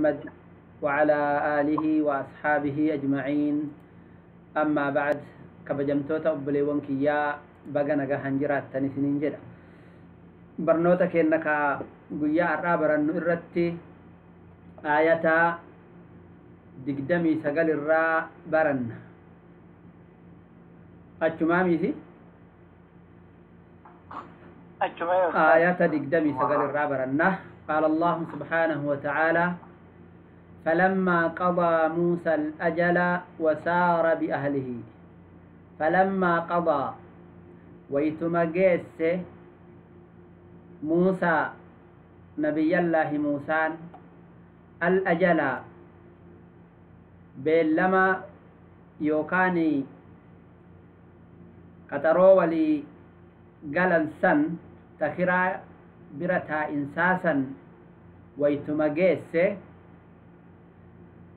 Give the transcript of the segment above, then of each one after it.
محمد وعلى آله وأصحابه أجمعين. أما بعد كبجمتوتا أبليون كيا بغنا هنجرات تنسنين جدا برنوتا كأنك قيا الرابر الرتي آية دقدمي سقل الرا برن أجمامي ذي آية دقدمي سقل الرا برن. قال الله سبحانه وتعالى فلما قضى موسى الأجل وسار بأهله. فلما قضى ويتمجيس موسى نبي الله موسى الأجل بلما يوكاني قطرو ولي قلنسا تخرى برتا إنساسا ويتمجيس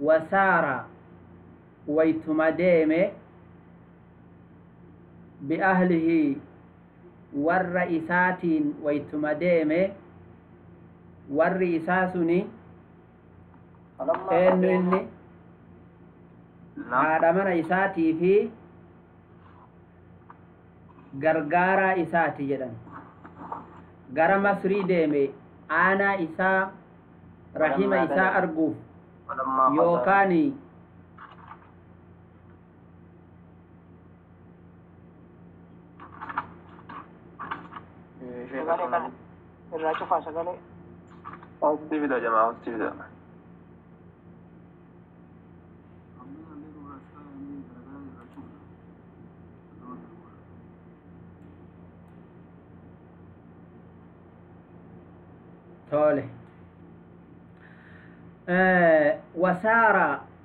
وسار ويتمديم بأهله والرئيسات ويتمديم والرئيساسني إني هذا من إساتي في غرغارة إساتي جدا غرا مصري ديمي أنا إسا رحيم إسا أرقوف يوكاني الراجفة شغالة أستفيد يا جماعة أستفيد طالع وسار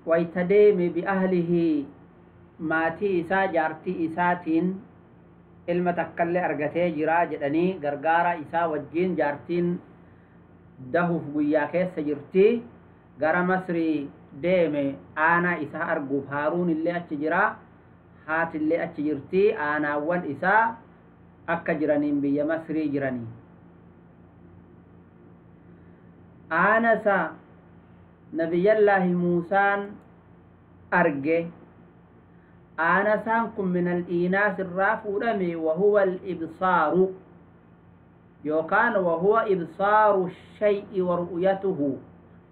ويتديم بأهله ماتي إسا جارتي إساتين المتكلي أرغتي جراج أني غرغارة إسا وجين جارتين دهوف قياكي سجرتي غرا مصري ديمي آنا إسا أرغوف هارون اللي أتجرا هات اللي أتجرتي آنا وان إسا أكا جرانين بيا مصري جراني آنسا نبي الله موسى أرجع آنسانكم من الإناث الرافورمي وهو الإبصار يوكان وهو إبصار الشيء ورؤيته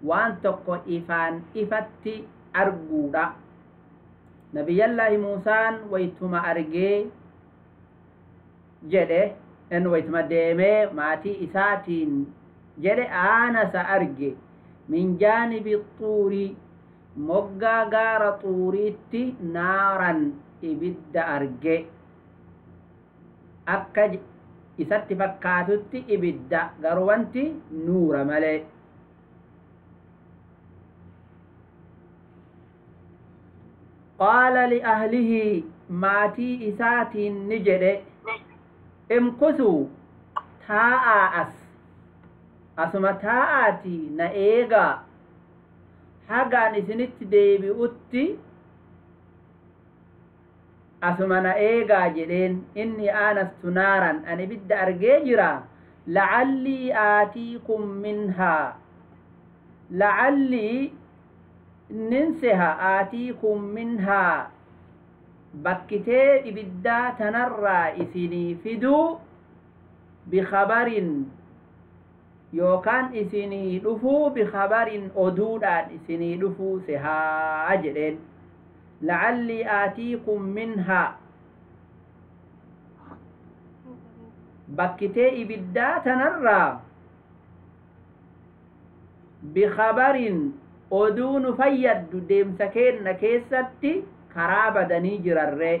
وأن تقو إفان إفتي أرجودا نبي الله موسى ويتما أرجع جده إن ويتما ديمه ماتي إساتين جده آنس أرجع من جانب الطور مقا غار طوريتي نارا إبد أرجع أكج إسات فكاتتي إبد غروانتي نور ملي قال لأهله ماتي إسات نجد امكثوا تاء asuma taa'aati na eegaa hagaan isinitti deebi'utti asuma na eegaa jedheen inni aanastu naaran ani ibidda argee jira la'allii aatiikum minhaa la'allii ninseha aatiikum minhaa bakkitee ibiddaa tanarraa isinii fiduu bikhabarin yookaan isinii dhufuu bikhabarin oduudhaan isinii dhufuu sehaa jedheen la'allii aatiikum minhaa bakkitee ibiddaa tanarraa bikhabarin oduu nu fayyaddu deemsa keenna keessatti karaa badanii jirarree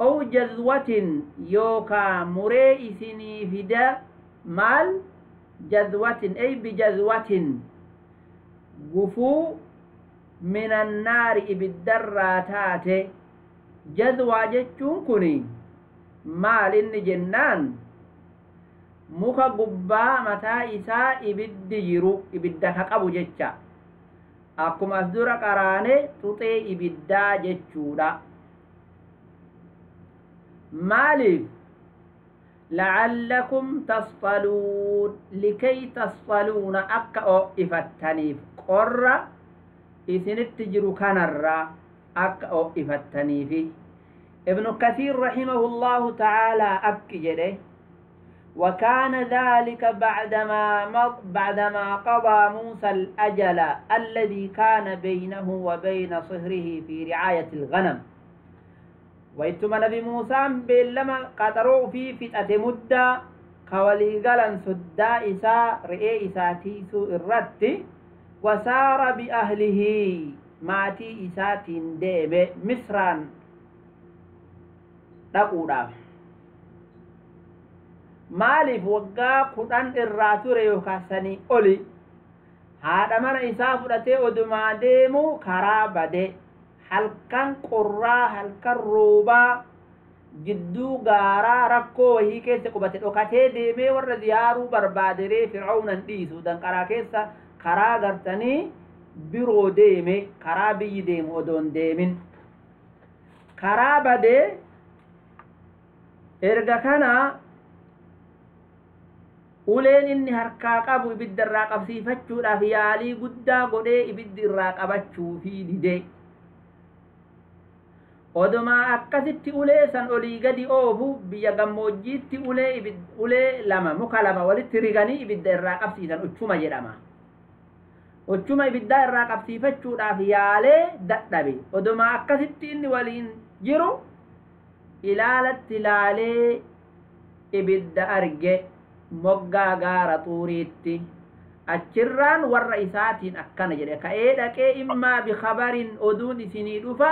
ow jazwatin yookaa muree isinii fida maal جذوة أي بجذوة قفو من النار بالدراتات جذوة جتشون كني مال إن جنان مكا قبا متى إساء إبد جيرو إبدك أبو جتشا أكم أصدر قراني تطي إبدا جتشودا مالف لعلكم تصطلون لكي تصطلون أكا إفتنيف قرى إذن التجر كان الرا أكا إفتنيف ابن كثير رحمه الله تعالى أكجره وكان ذلك بعدما قضى موسى الأجل الذي كان بينه وبين صهره في رعاية الغنم وإتم نبي موسى بلما قطروا في فتأة مدة كولي قلن سدا إساء رئي إساء تيسو الرد وسار بأهله ماتي إساء تنديب مصرا تقودا maaliif waggaa 10 irraa ture yookaan sanii oli haadha mana isaa fudhatee odumaa deemu karaa bade halkan qorraa halkan roobaa jidduu gaaraa rakkoo wahii keessa qubate dhokatee deemee warra ziyaaruu barbaaderee fir'aunan dhiisu danqaraa keessa karaa gartanii biroo deeme karaa biyyi deemu odoon deemin karaa bade erga kana uleen inni harkaa qabu ibidda irraa qabsiifachuudhaaf yaalii guddaa godhee ibiddi irraa qabachuu fi didee odumaa akkasitti ulee san olii gadi oofu biyya gammoojjiitti ulee lama muka lama walitti riganii ibidda irraa qabsiisan uchuma jedhama uchuma ibiddaa irraa qabsiifachuudhaaf yaalee dadhabe odumaa akkasitti inni waliin jiru ilaalatti laalee ibidda arge moggaa gaara xuuriitti achirraan warra isaatiin akkana jedhe ka'ee dhaqee immaa bikhabarin oduun isinii dhufa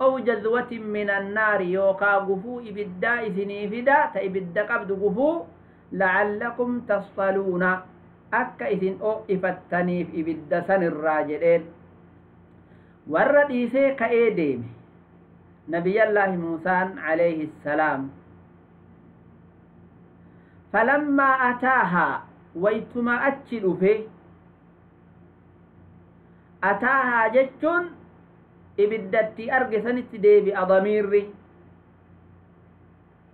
aw jazwatin min annaari yookaa gufuu ibiddaa isinii fida ta ibidda qabdu gufuu la'allakum tasfaluuna akka isin ifattaniif ibidda sanirraa jedheen warra dhiisee ka'ee deeme nabiyallaahi muusaan alayhi salaam فلما أتاها ويتما أتشلو في أتاها جتشن إبدتي أرقسن التدي بأضميري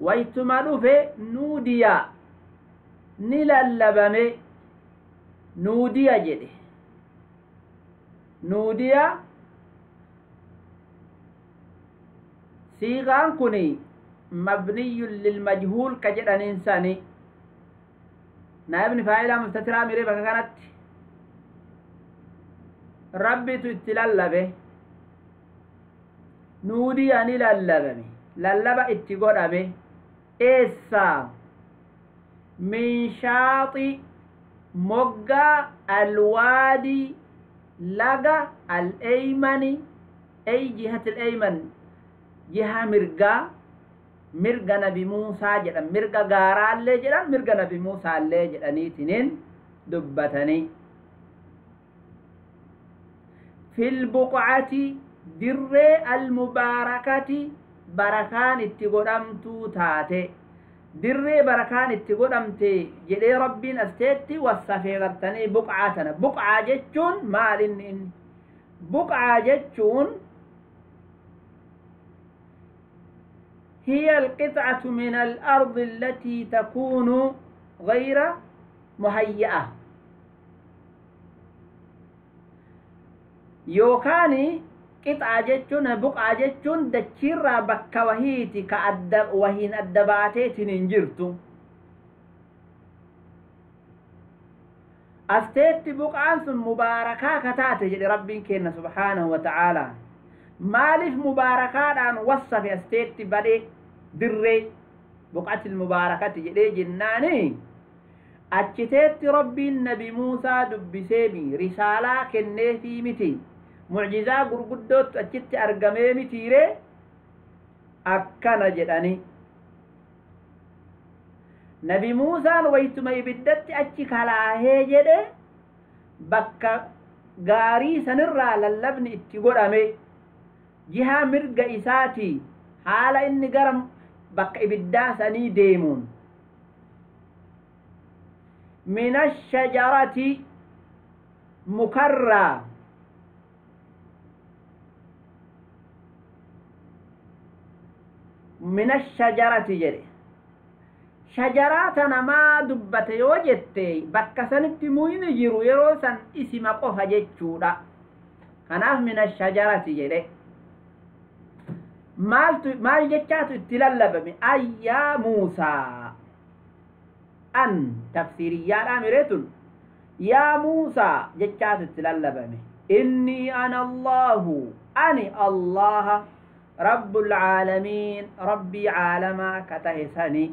ويتما في نوديا نلالبمي نوديا جدي نوديا سيغان كني مبني للمجهول كجدن إنساني نائب فاعل مستتر ميري بكا كانت ربي تتللبه نودي اني للبه للبه اتغودبه إيسا من شاطئ مغا الوادي لغا الأيمن أي جهة الأيمن جهة mirga nabi Muusaa jedhan mirga gaaraallee jedhan mirga nabi Muusaallee jedhaniitiniin dubbatanii fil buqcati dirree almubaarakati barakaan itti godhamtuu taate dirree barakaan itti godhamte jedhee rabbiin asteetti wassafee gartanii buqcaa tana buqcaa jechuun maal inni buqcaa jechuun هي القطعة من الأرض التي تكون غير مهيئة يوكاني قطعة جتشون بقعة جتشون دكيرا بكا وهيتي كأدب وهين أدباتيت ننجرتو أستيت بقعة مباركة كتاتي جدي ربي كينا سبحانه وتعالى مالف مباركات عن وصف استيت بدي دري بقعة المباركات جدي جناني أجتيت ربي النبي موسى دبسيمي رسالة كنه في متي معجزة قرقدوت أجت أرقمي متيري أكنا جداني نبي موسى ويتما يبدت أجك على هيجده بكا غاري سنرى للبن اتقول أمي جهة مرق إساتي حالا إني قرم بكا إبدا سني ديمون من الشجرة مكرة من الشجرة جري shajaraatana maa dubbate yoo jette bakka sanitti muyni jiru yeroo san isima qofa jechuudha. kanaaf min ashajarati jedhe maal jechaatu itti lallabame ayyaa Muusaa an tafsiiriyyaadhaa mireetun yaa Muusaa jechaatu itti lallabame innii ana Allahu ani Allah rabbul caalamiin rabbii caalamaa ka tahe sani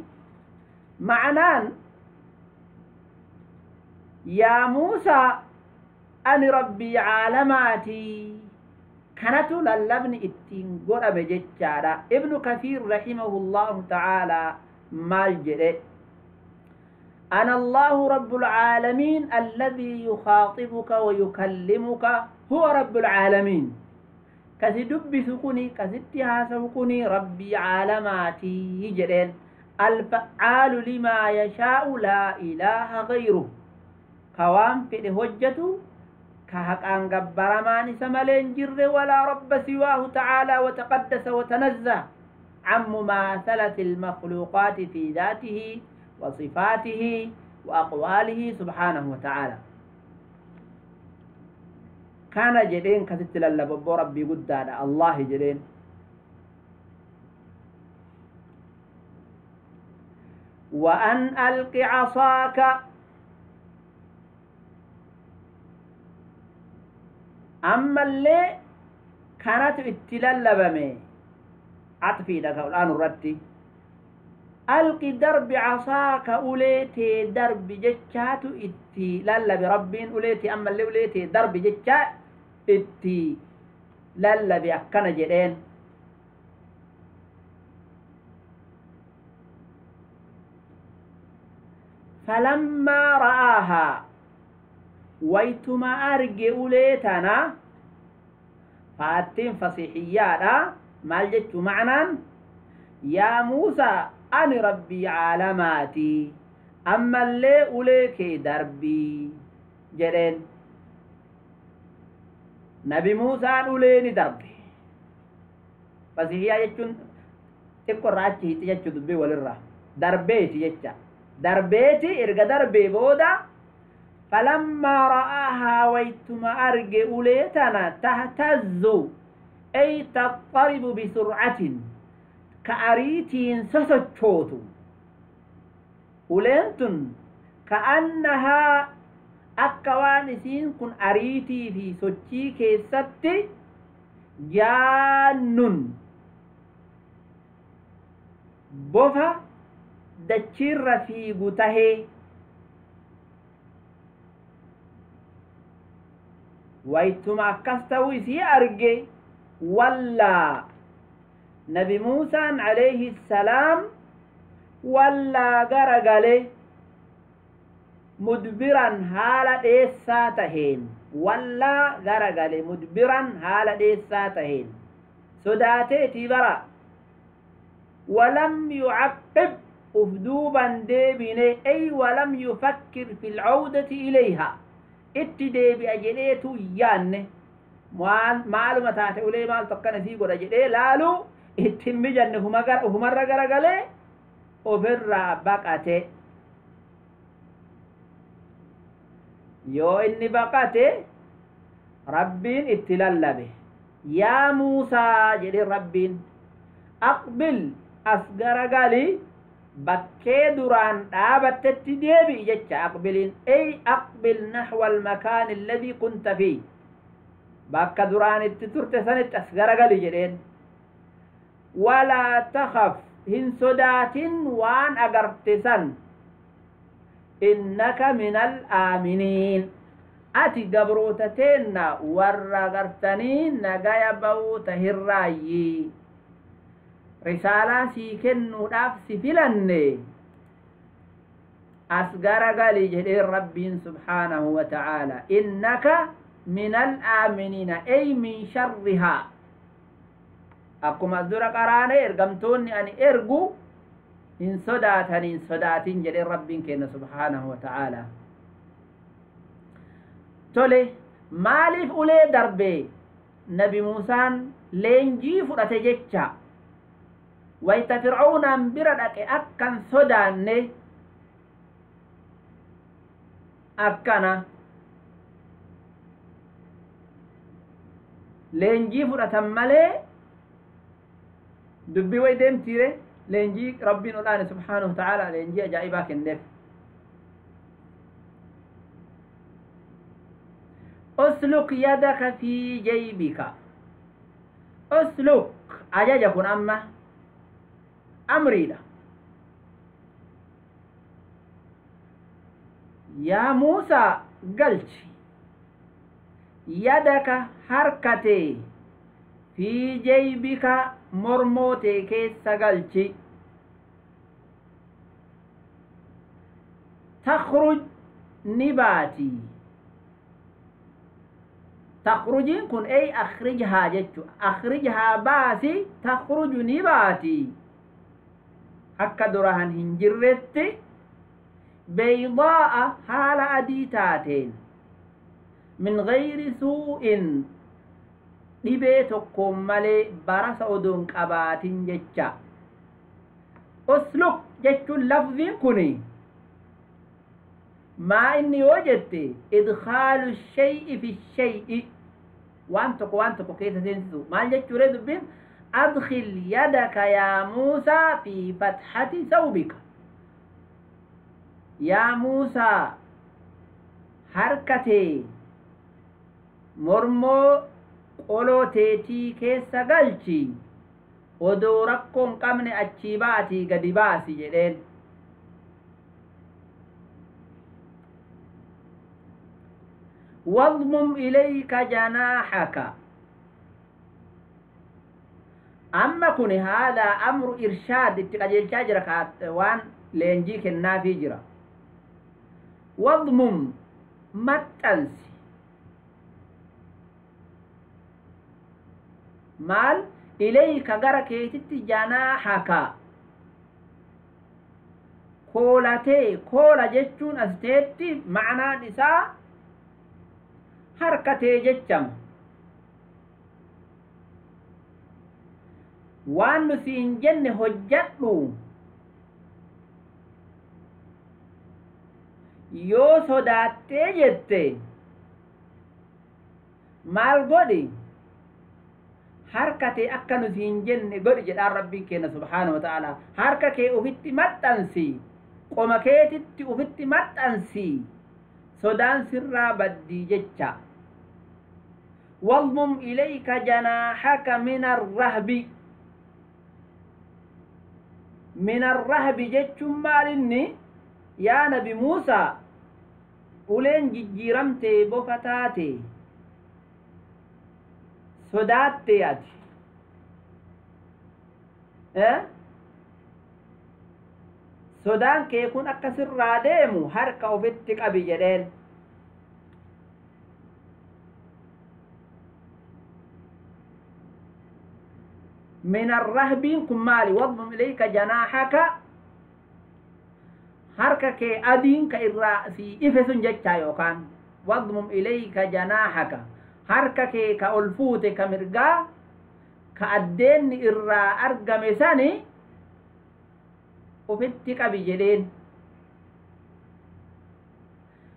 معنان يا موسى أن ربي عالماتي كانت للبن اتين قرأ بججارة ابن كثير رحمه الله تعالى مالجري أنا الله رب العالمين الذي يخاطبك ويكلمك هو رب العالمين كسدب سكوني كسدها سكوني ربي عالماتي يجرين الفعال لما يشاء لا إله غيره كوام في هجته كهك أن جبر ما نسملين جر ولا رب سواه تعالى وتقدس وتنزه عن مماثلة المخلوقات في ذاته وصفاته وأقواله سبحانه وتعالى كان جدين كتتل اللبب ربي قداد الله جدين وأن ألق عصاك أما اللي كانت اتلالبمي عطفي لك الآن الردي ألق درب عصاك أوليتي درب جتشات اتلالب ربين أوليتي أما اللي أوليتي درب جتشات اتلالب أكنا جدين فلما رآها ويتما أرجع ليتنا فاتين فصيحيانا مالجت معنا يا موسى أنا ربي عالماتي أما اللي أوليك دربي جرين نبي موسى أوليني دربي فصيحيا يجون تكو راتي تيجو دبي وللرا دربيتي يجا دربيتي إرقى دربي بودا فلما رآها ويتما أرجع ليتنا تهتز أي تضطرب بسرعة كأريتين سسجوت ولنتن كأنها أكوانسين كن أريتي في سجي كيست جان بوفا دچير في قته ويتما كستوي سي أرجي ولا نبي موسى عليه السلام ولا غرغله مدبرا حالة إيساتهين ولا غرغله مدبرا حالة إيساتهين سداتي تبرا ولم يعقب أفدوبا ديبيني أي ولم يفكر في العودة إليها اتدي بأجليتو ياني معلومة تاتي أولي مال تقنا فيه قد أجلي لالو اتمي جنه همرا غرغلي وفر بقاتي يو إني بقاتي ربين اتلالبه يا موسى جدي ربين أقبل أسغرغلي بكي دران دابت تديبي جتش أقبلين أي أقبل نحو المكان الذي كنت فيه بك دران التترت سنة أسغرغلي جدين ولا تخف هن صدات وان أغرتسن إنك من الآمنين أتي قبروتتين ورغرتنين نغايا بوت هرايي رسالة سيكنو دافسي فلني أسغرغلي جدير ربين سبحانه وتعالى إنك من الآمنين أي من شرها أقوم أزدر قراني إرقمتوني أني إرقو إن صداتين جدير ربين كينا سبحانه وتعالى تولي مالف أولي دربي نبي موسى لينجي فرأتجيتشا wayta fir'aawnaan bira dhaqe akkan sodaanne akkana leenjii fudhatan malee dubbii way deemtiire leenjii rabbiin olaane subhaanahu wa ta'ala leenjii ajaa'ibaa kenneef usluk yadaka fi jaybika usluk ajaja kun amma amriidha yaa muusaa galchi yadaka harkatee fi jaybika mormootee keessa galchi takhruj ni baati takhrujiin kun ay akhrijhaa jechu akhrijhaa baasi takhruju ni baati akka durahan hin jirretti beydaa'a haala adii taateen min gayri suu'in dhibee tokkoon malee barasa odoon qabaatin jecha usluk jechuun lafziin kuni maa inni yoo jette idkhaalu shay'i fi shay'i waan tokko keessa seensisu maal jechuure dubbiin adkhil yadaka yaa muusaa fi fathati sawbika yaa muusaa harkatee mormoo qolooteetii keessa galchi odoo rakkoon qabne achii baatii gadi baasi jedheen واضمم إليك جناحك أما كن هذا أمر إرشاد التقجل شاجرك وان لينجيك النافي جرا واضمم متنسي مال إليك غركيتت جناحك كولتي كولا جتشون أستيتي معنى نساء harkatee jechama waan nuti hin jenne hojjadhu yoo sodaattee jette maal godhi harkatee akka nuti hin jenne godhi jedhaan rabbiin keenya subhaanahu wa ta'ala harka kee ufitti maxxansi qoma keetitti ufitti maxxansi sodaan sirraa baddii jecha واضمم إليك جناحك من الرهب جتش مالني يا نبي موسى أولين جيرمتي بفتاتي صداتي أتي صدان كيكون أكسر راديمو حركة وفتك أبي جدين من الرهب كمالي واضمم إليك جناحك حركك أدين كإراسي إفس جتشا يوكان واضمم إليك جناحك حركك كألفوت كمرقا كأدين إرا أرقم ساني وفتك بجدين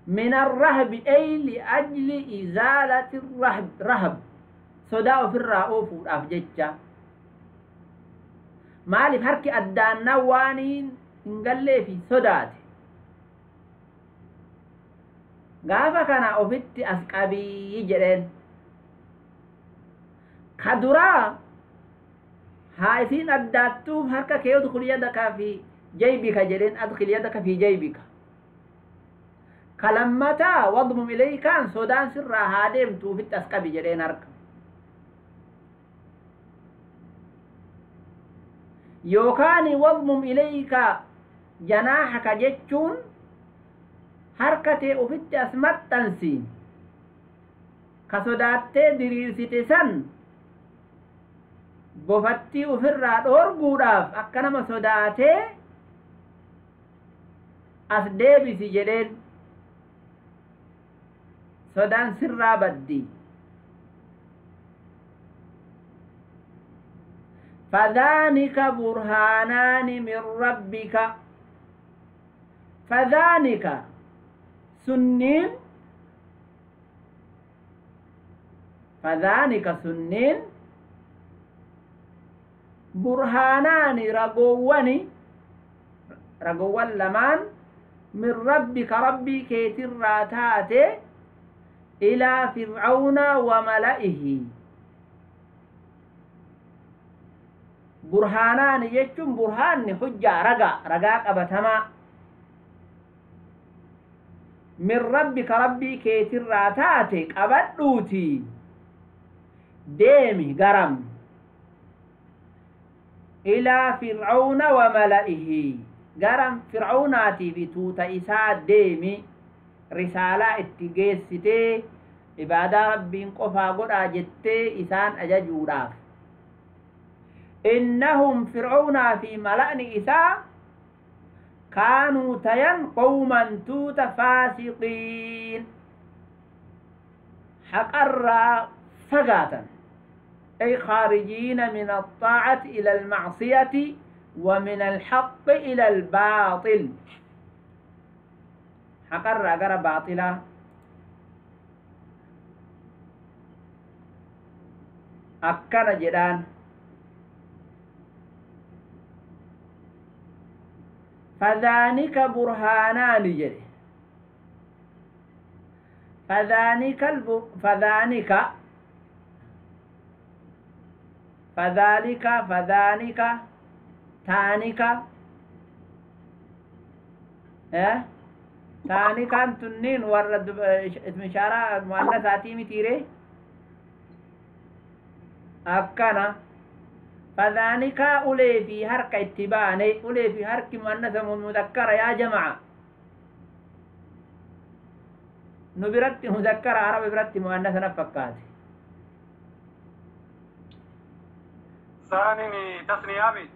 من الرهب أي لأجل إزالة الرهب رهب صداء في الرؤوف والأفجتشا maaliif harki addaannaa waaniin hin gallee fi sodaate gaafa kana ofitti as qabii jedheen ka duraa haa isiin addaattuuf harka kee udkhul yadaka fi jaybika jedheen adkhil yadaka fi jaybika ka lammataa wadmum ilaykaan sodaan sirraa haa deemtu ofitti as qabi jedheen harka yookaan واضمم إليك جناحك جتشون حركتي أفت أسمت تنسين كسوداتي دريرسيتي سن بفتي أفراد أرقوداف أكنما سوداتي أسديبي سجدين سودان سرى بدي فذلك برهانان من ربك فذلك سنين فذلك سنين برهانان رغوان لمان من ربك ربي كيتر راتاته إلى فرعون وملئه برهانان يجتم برهان حجة رقا قبتما من ربك ربي كيتر راتاته قبتوتي ديمي قرم إلى فرعون وملئه قرم فرعوناتي في توتا إساء ديمي رسالة اتقيستي عبادة ربين قفا قد أجتي إسان أججوراف إنهم فرعون في ملأن إساء كانوا تين قوما توتا فاسقين حقر فقاتا أي خارجين من الطاعة إلى المعصية ومن الحق إلى الباطل حقر أقر باطلا أكن جدان فذلك برهانان جري فذلك تانيك تانيكان تنين ورد اسم إشارة مؤنثاتي متيري أكنا فذلك أولي في حركة اتباني أولي في حركة مؤنثة مذكرة يا جماعة نبرت مذكرة عربي برت مؤنثة نفكاتي ثاني تثنيامي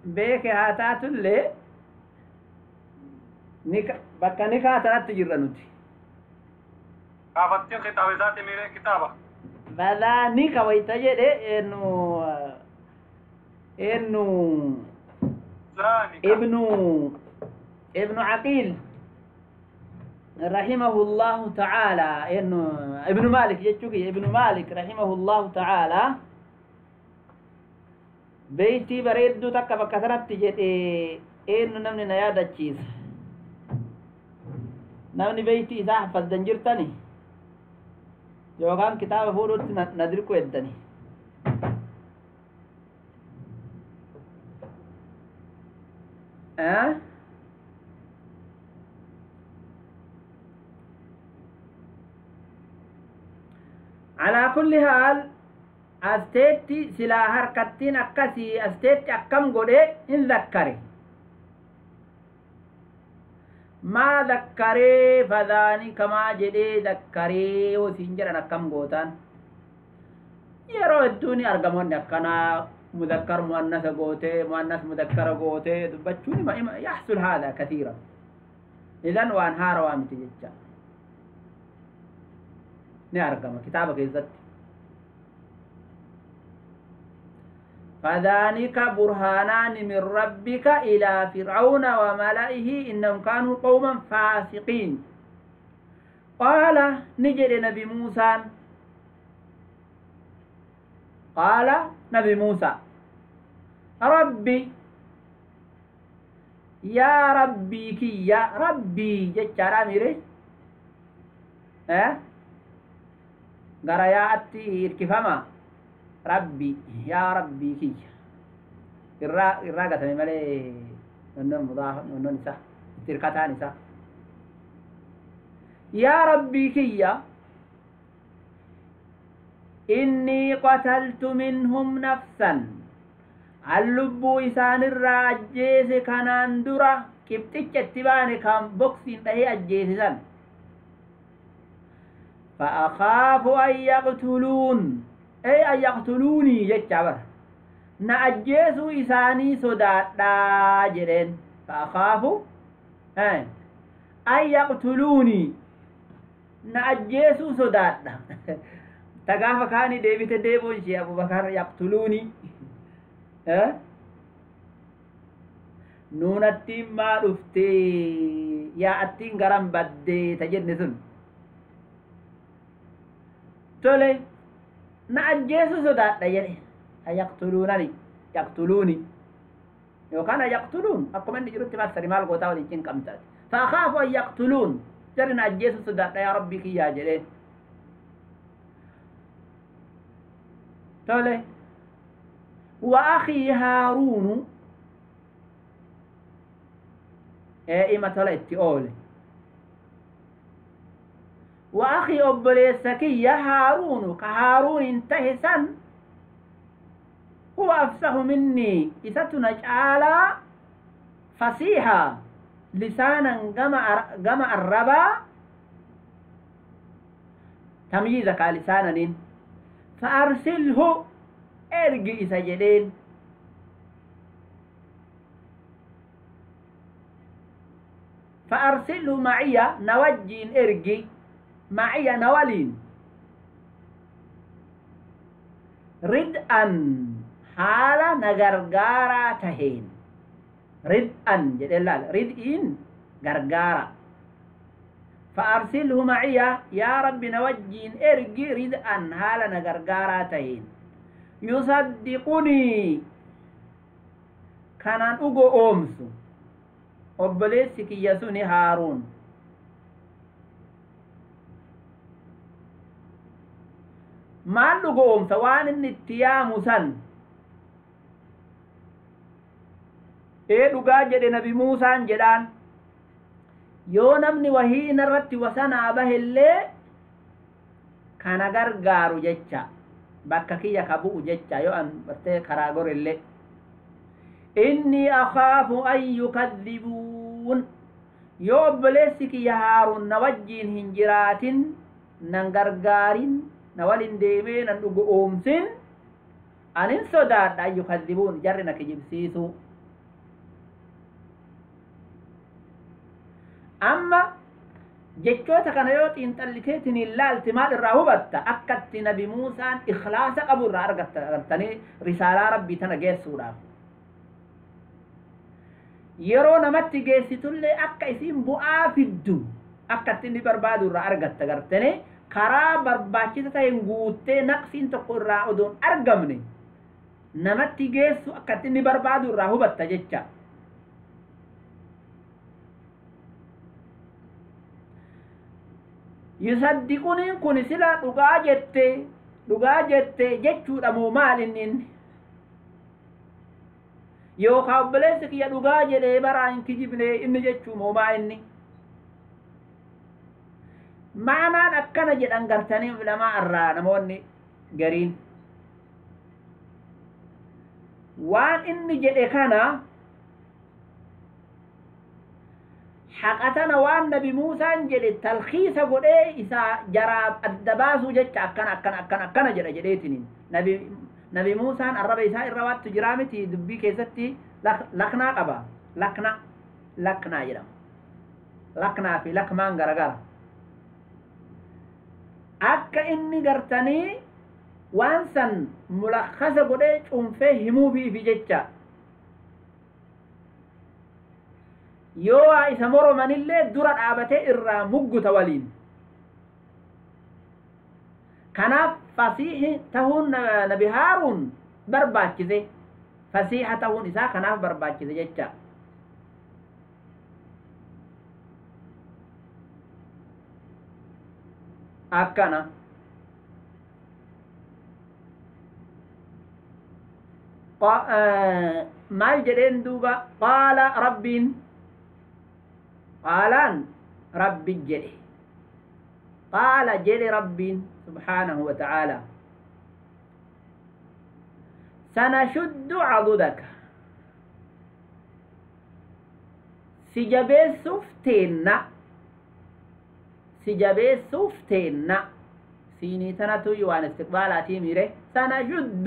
بيك هاتات اللي bakka nikaa tanatti jirra nuti kaafattiin kitaaba isaati miiree kitaaba fadhaanika wayta jedhe enu ابن عقيل رحمه الله تعالى ابن مالك يجوكي ابن مالك رحمه الله تعالى بيتي بريدو تكا بكثرت جدي نمني نيادة تشيز نمني بيتي إذا حفظن جرتني يوغان كتاب فولوت ندركو يدني على كل حال أستيتي سلا حركتين أكسي أستيتي أكم قده إن ذكري ما ذكري فذاني كما جدي ذكري وسنجر أكم قوتان يرو الدوني أرقمون أكنا مذكر مؤنث قوتي مؤنث مذكر قوتي بچوني ما يحصل هذا كثيرا إذن وانهار وامتي جدا نأرقم كتابك يزد فذلك برهانان من ربك إلى فرعون وملئه إنهم كانوا قوما فاسقين قال نجد نبي موسى قال نبي موسى ربي يا ربي كي يا ربي جتشارا ميري غراياتي إركفما ربي يا ربي كي الراقة مالي نون مضاف نون نساء تركتا نساء يا ربي كي إني قتلت منهم نفسا اللب إسان الراجيس كانان درا كبتك اتباني كان بوكسين تهي أجيسسا فأخاف أن يقتلون أي أن يقتلوني يجعبر نأجيسو إساني صدات دا جرين فأخاف أن يقتلوني نأجيسو صدات دا تقاف كاني ديبت ديبون شي أبو بكر يقتلوني nuunattiin maa dhuftee yaa'attiin garan baddee ta jenne sun tole na ajjeesu sodaadha jedhe ayaqtuluunani yaqtuluuni yookaan ayaqtuluun akkuma inni jirutti fassari maal gootaa waliin cinqamtaati فأخاف أن يقتلون جرنا الجيس صدق يا ربي كي يا جلين تولي وأخي هارون إما تولي اتقولي وأخي أبليسكي يا هارون كهارون انتهسا هو أفسح مني إذا تنجعل فصيحا لسانا جمع الربا تمييزك لسانا فأرسله ارجي سجدين فأرسله معي نوجين ارجي معي نولين ردءا حال نغرغارا تهين ردءا جدلال ردئين غرغارا فأرسله معي يا رب نوجين ارجي ردءا حال نغرغارا تهين يصدقني كانان اوغو اومسو obboleessi يسوني هارون maal dhugo oomsa waan inni itti yaamu san dhugaa jedhe nabi Muusaan jedhaan yoo namni wahii narratti wasanaa bahillee kana gargaaru jecha bakka kiyya kabu'u jecha yoo an bartee karaa gorillee inni akhaafu an yukadhibuun yoo obboleessi kiyya Haaruun na wajjiin hin jiraatin nan gargaarin na walin deemee nan dhugo oomsin anin sodaadha an yukadhibuun jarri na kijibsiisu amma jechoota kana yoo xiinxalliteetiin ilaalti maal irraa hubatta akkatti nabi Muusaan ikhlaasa qabu irraa argattanii risaalaa rabbii tana geessuudhaaf yeroo namatti geessitullee akka isiin bu'aa fiddu akkatti inni barbaadu irraa argatta gartanii karaa barbaachisa ta'een guuttee naqsiin tokko irraa odoon argamne namatti geessu akkatti inni barbaadu irraa hubatta jecha yusaddiquniin kun sila dhugaa jette jechuudha moo maal inni yookaan obboleessi kiyya dhugaa jedhee baraa hin kijibne inni jechuu moo maa inni maanaan akkana jedhan gartanii ulamaa irraa namoonni gariin waan inni jedhe kana حقتنا وان نبي موسى جل التلخيص قدي إسا جراب الدباسو جتش أكنا جريتنين نبي موسى الرب إسا الروات تجرامتي دبي كيستي لكنا قبا لكنا جرام لكنا في لكمان غرغر أكا إني غرتني وانسان ملخص قدي أنفهمو في جتش yoo isa moromanillee dura dhaabatee irraa mugguta waliin kanaaf fasiihi tahuun nabi Haaruun barbaachise fasiiha tahuun isaa kanaaf barbaachise jecha akkana maal jedheen duuba qaala rabbiin قالان ربي جلي قال جلي ربي سبحانه وتعالى سنشد عضدك سجبي سفتين سيني تنتو يوان استقبالاتي ميري سنشد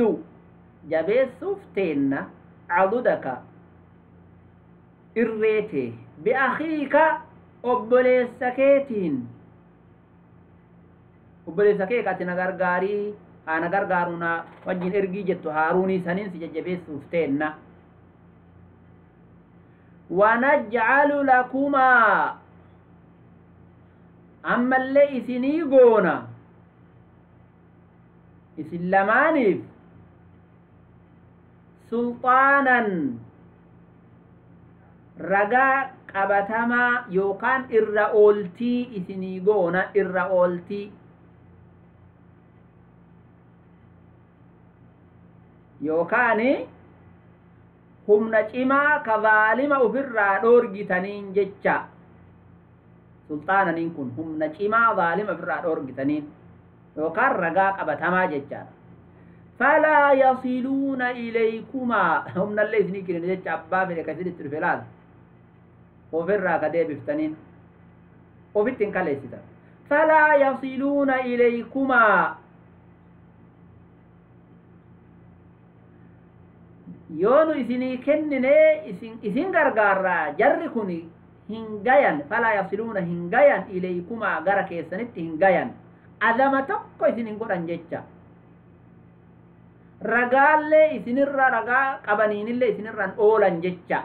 جبي سفتين عضدك irreete bi'akhiika obboleessa keetiin obboleessa kee ati na gargaarii ana gargaaruna wajjin ergii jettu haaruunii saniin si jajjabeessuuf teenna wanaj'alu lakumaa ammallee isinii goona isin lamaaniif sulxaanan ragaa qabatamaa yookaan irra ooltii isinii goona irra ooltii yookaan humna cimaa ka zaalima ofirraa dhoorgitaniin jecha sulxaananiin kun humna cimaa zaalima ofirraa dhoorgitaniin yookaan ragaa qabatamaa jechaadha falaa yasiluuna ilaykumaa humnallee isinii kennin jecha abbaa fedhe kasinitti dhufe laal ofirraa ka deebiftaniin ofitti hin kaleessitan falaa yasiluuna ilaykumaa yoo nu isinii kennine isin gargaarraa jarri kun hin gayan falaa yasiluuna hin gayan ilaykumaa gara keessanitti hin gayan adama tokko isin hin godhan jecha ragaallee isinirra ragaa qabaniinillee isinirraan oolan jecha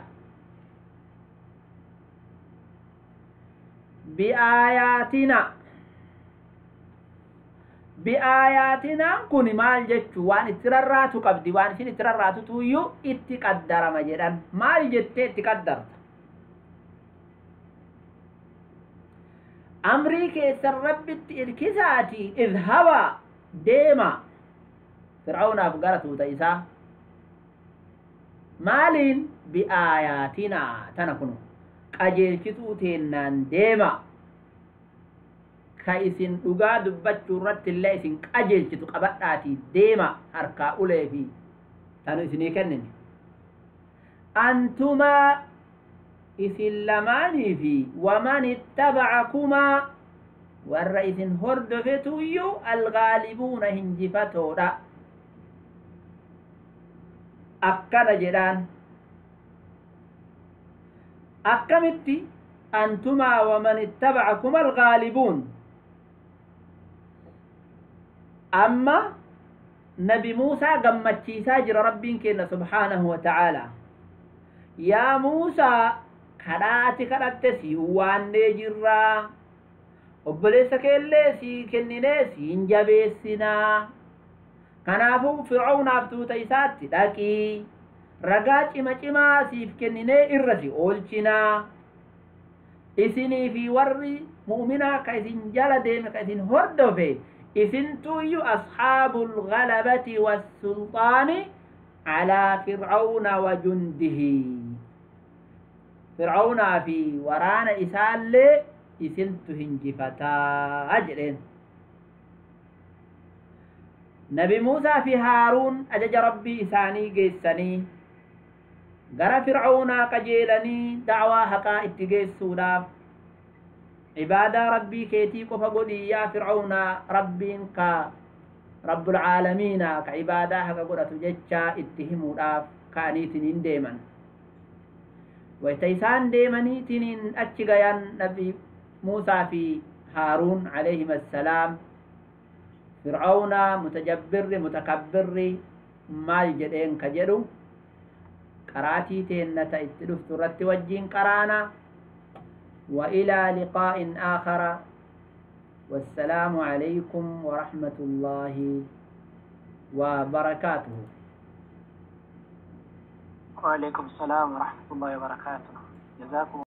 bi'aayaatinaan kun maal jechuu waan itti rarraatu qabdi waan isin itti rarraatutu iyyuu itti qaddarama jedhan maal jettee itti qaddarta amrii keessan rabbitti irkisaati idhaba deema fir'aunaaf gara tuuta isaa maaliin bi'aayaatinaa tana kunu qajeelchituu teennaan deema ka isin dhugaa dubbachuu irratti illee isin qajeelchitu qabadhaatii deema harkaa ulee fi tanu isinii kennine antumaa isin lamaanii fi waman ittabacakumaa warra isin hordofetuyyuu algaalibuuna hinjifatoodha akkana jedhaan akkamitti antumaa waman ittabacakuma algaalibuun amma nabi muusaa gammachiisaa jira rabbiin kenna subhaanahu wa ta'aalaa yaa muusaa kadhaati kadhatte si waannee jirraa obboleessa keellee si kenninee siin jabeessinaa kanaafuu fir'aunaaf tuuta isaatti dhaqii ragaa cimaa siif kenninee irra si oolchinaa isinii fi warri mu'minaa ka isin jala deeme ka isin hordofe isintuyyuu ashaabul ghalabati wassulxaani calaa fir'auna wa jundihi fir'aunaa fi waraana isaallee isintu hinjifataa jedheen nabi muusaa fi haaruun ajaja rabbii isaanii geessanii gara fir'aunaa qajeelanii da'waa haqaa itti geessuudhaaf عبادة ربي كيتي قف قولي يا فرعون ربين رب العالمين كعبادة هكا قولة جتشا اتهموا الآف كانيتنين ديما ويتيسان ديماني تنين أتشغيان نبي موسى في هارون عليهم السلام فرعون متجبر متكبر مال جدين كجدو قراتي تينة اتلفت رت وجين قرانا وإلى لقاء آخر والسلام عليكم ورحمة الله وبركاته. وعليكم السلام ورحمة الله وبركاته. جزاكم